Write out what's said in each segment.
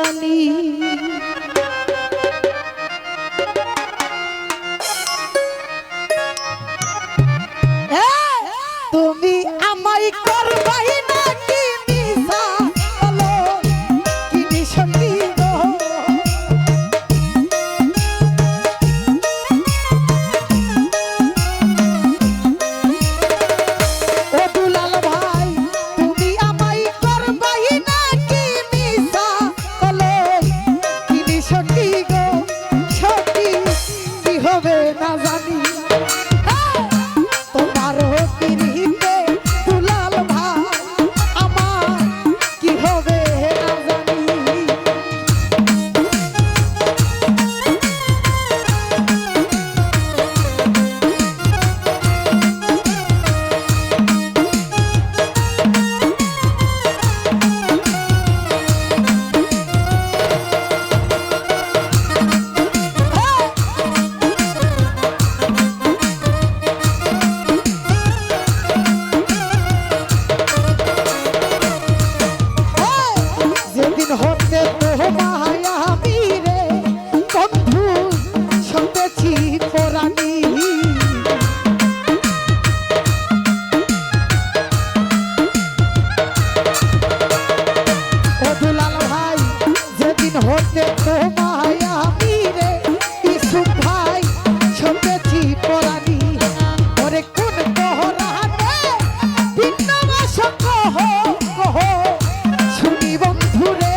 জানি। তুমি আমায় করবাই নাকি মিছা বলো কি সত্যি গো। ও দুলাল ভাই তুমি আমায় করবাই নাকি মিছা বলো কি সত্যি গো। সত্যি কি হবে না জানি। হতে তোমায় আমি রে ইসুফ ভাই শুনতেছি পরানি। ওরে কোন পহরাতে ভিন্ন ভাষা কহ কহ শুনি বন্ধু রে।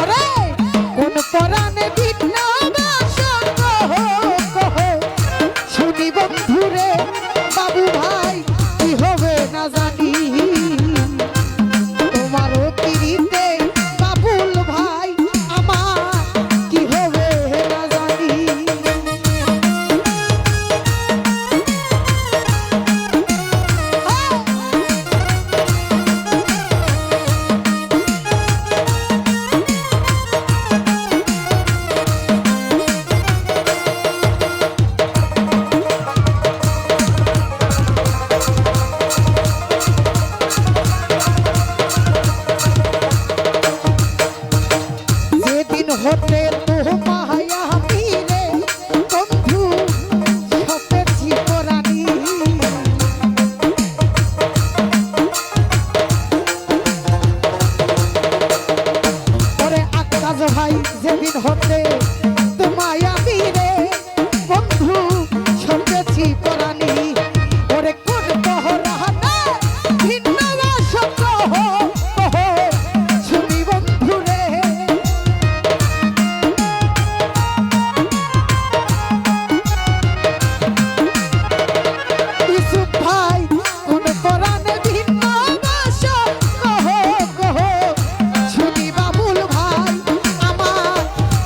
ওরে কোন পরাণে ভিন্ন ভাষা কহ কহ শুনি বন্ধু রে। বাবু ভাই কি হবে না জানি। তোমারও পিড়িতে বাবুল ভাই আমার কি হবে না জানি। হতে তোমায় আমি রে বন্ধু সপেছি পরানি। ওরে আকাশ ভাই যেদিন হতে তোমায় আমি রে বন্ধু সপেছি পরানি। ওরে কোন পহরাতে ভিন্ন ভাষা কহ কহ শুনি বন্ধু রে।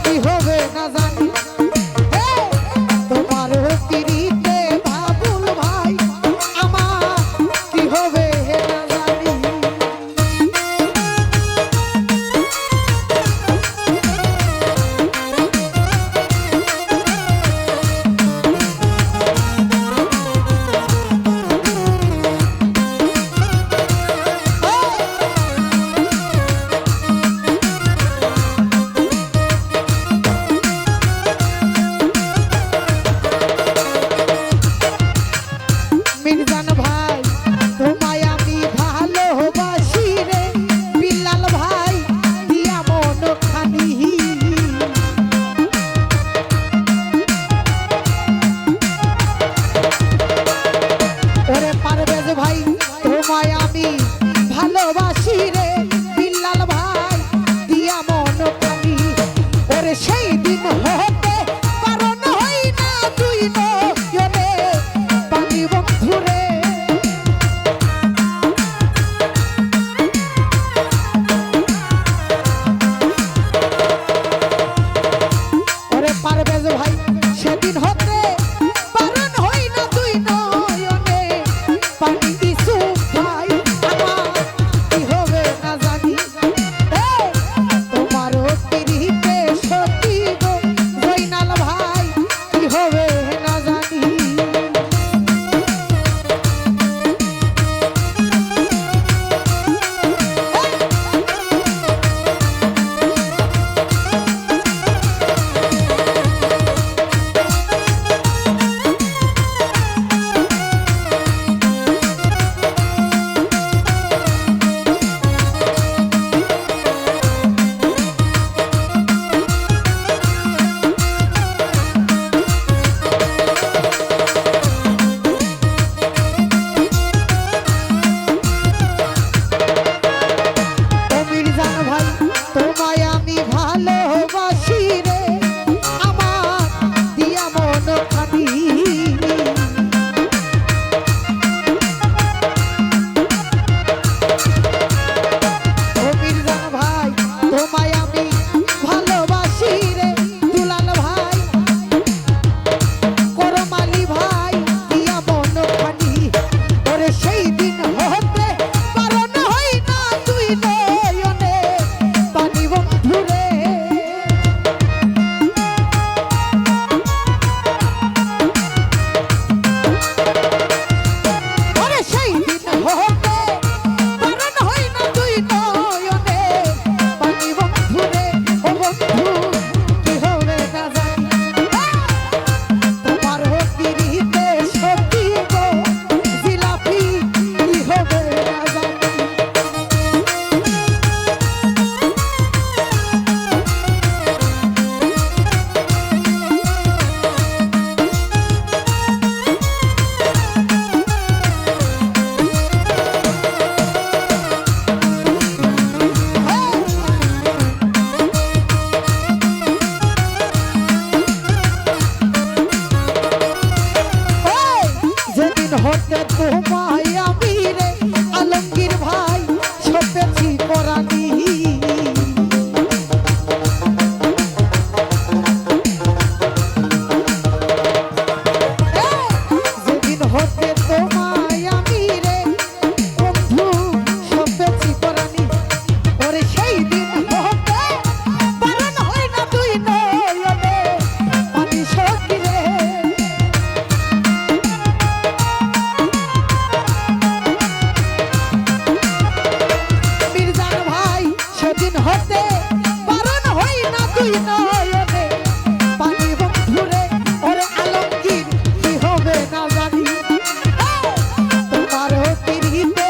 কি হবে পরাণী যেদিন হতে তোমায় আমি রে বন্ধু সপেছি পরাণী ওরে সেই দিন হতে বারণ হই না তুই নয়নে পানি সখী রে মির্জার ভাই সেদিন হতে বারণ হই না তুই নয়নে পানি বন্ধু রে ওরে আলমগীর কি হবে না জানি তোমার পিড়িতে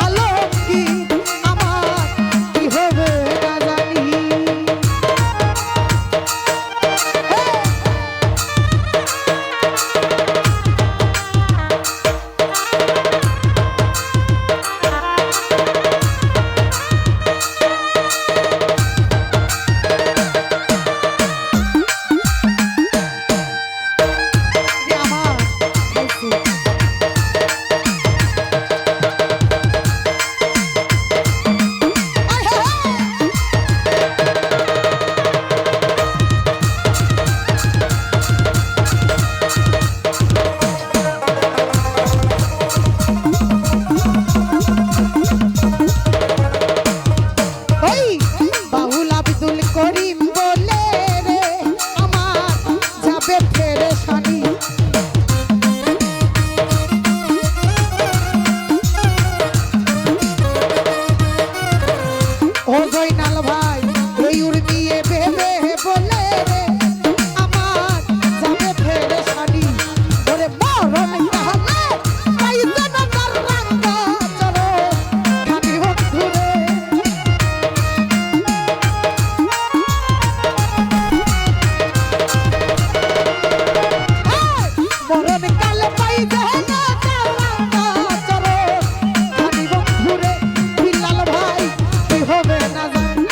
আলমগীর আমার কি হবে না জানি আমার ওই বাহুল আব্দুল করিম বলে রে আমার যাবে পেরেশানি ও জয়নাল ভাই এই উর্মিয়ে ভেবে বলে রে আমার যাবে পেরেশানি ওরে মরণ কাহলে তাই যেন তার রাঙ্গা চলো খানি বন্ধু রে মরণ কালে পাই যেন তার রাঙ্গা চলো খানি বন্ধু রে বিলাল ভাই কি হবে না জানি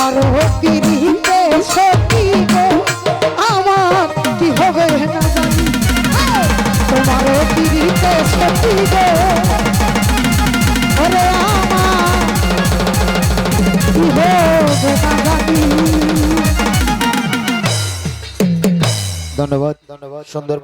তোমার তিরিতে সখী গো আমার কি হবে না জানি তোমার তিরিতে সখী গো ওরে আমার কি হবে না জানি। ধন্যবাদ, সুন্দর।